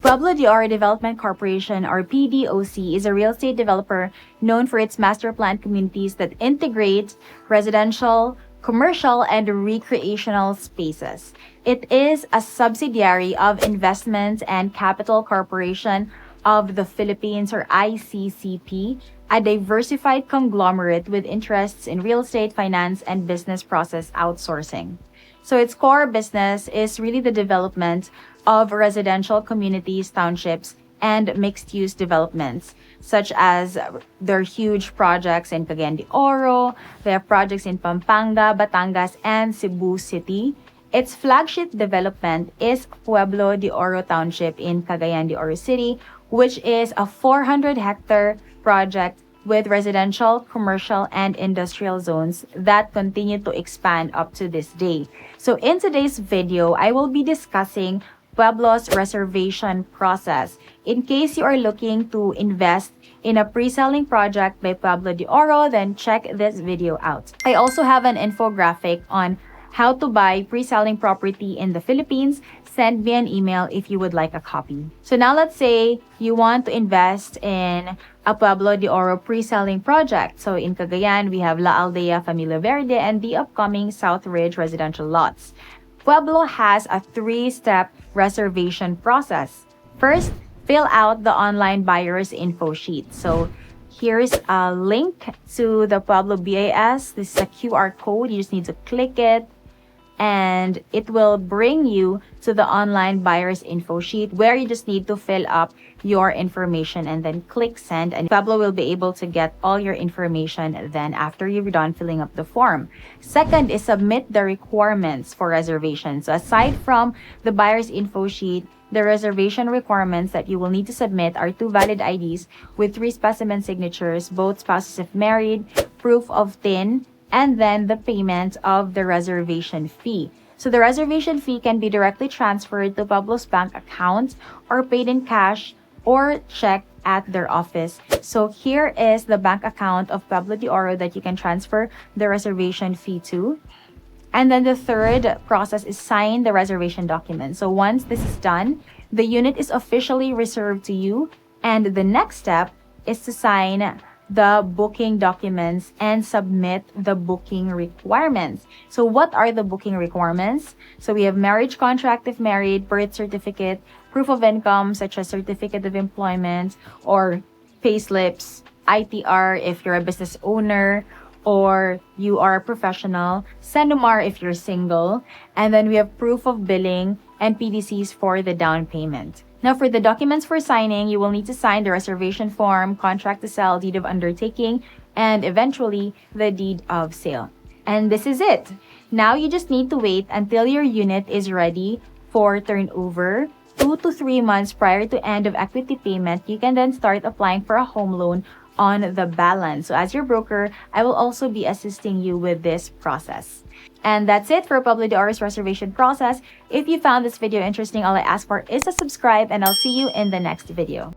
Pueblo de Oro Development Corporation, or PDOC, is a real estate developer known for its master planned communities that integrate residential, commercial, and recreational spaces. It is a subsidiary of Investment and Capital Corporation of the Philippines, or ICCP, a diversified conglomerate with interests in real estate, finance, and business process outsourcing. So its core business is really the development of residential communities, townships, and mixed-use developments, such as their huge projects in Cagayan de Oro. They have projects in Pampanga, Batangas, and Cebu City. Its flagship development is Pueblo de Oro Township in Cagayan de Oro City, which is a 400-hectare project with residential, commercial, and industrial zones that continue to expand up to this day. So in today's video, I will be discussing Pueblo's reservation process. In case you are looking to invest in a pre-selling project by Pueblo de Oro, then check this video out. I also have an infographic on how to buy pre-selling property in the Philippines. Send me an email if you would like a copy. So now let's say you want to invest in a Pueblo de Oro pre-selling project. So in Cagayan, we have La Aldea, Familia Verde, and the upcoming South Ridge residential lots. Pueblo has a 3-step reservation process. First, fill out the online buyer's info sheet. So here's a link to the Pueblo BAS. This is a QR code. You just need to click it, and it will bring you to the online buyer's info sheet where you just need to fill up your information and then click send, and Pueblo will be able to get all your information then after you're done filling up the form. Second is submit the requirements for reservation. So aside from the buyer's info sheet, the reservation requirements that you will need to submit are 2 valid IDs with 3 specimen signatures, both spouses if married, proof of TIN, and then the payment of the reservation fee. So the reservation fee can be directly transferred to Pueblo's bank account or paid in cash or check at their office. So here is the bank account of Pueblo de Oro that you can transfer the reservation fee to. And then the third process is sign the reservation document. So once this is done, the unit is officially reserved to you. And the next step is to sign the booking documents and submit the booking requirements. So what are the booking requirements? So we have marriage contract if married, birth certificate, proof of income such as certificate of employment or payslips, ITR if you're a business owner or you are a professional, Sendumar if you're single, and then we have proof of billing and PDCs for the down payment. Now, for the documents for signing, you will need to sign the reservation form, contract to sell, deed of undertaking, and eventually the deed of sale. And this is it. Now, you just need to wait until your unit is ready for turnover. 2 to 3 months prior to end of equity payment, you can then start applying for a home loan on the balance. So as your broker, I will also be assisting you with this process. And that's it for Pueblo de Oro's reservation process. If you found this video interesting, all I ask for is a subscribe, and I'll see you in the next video.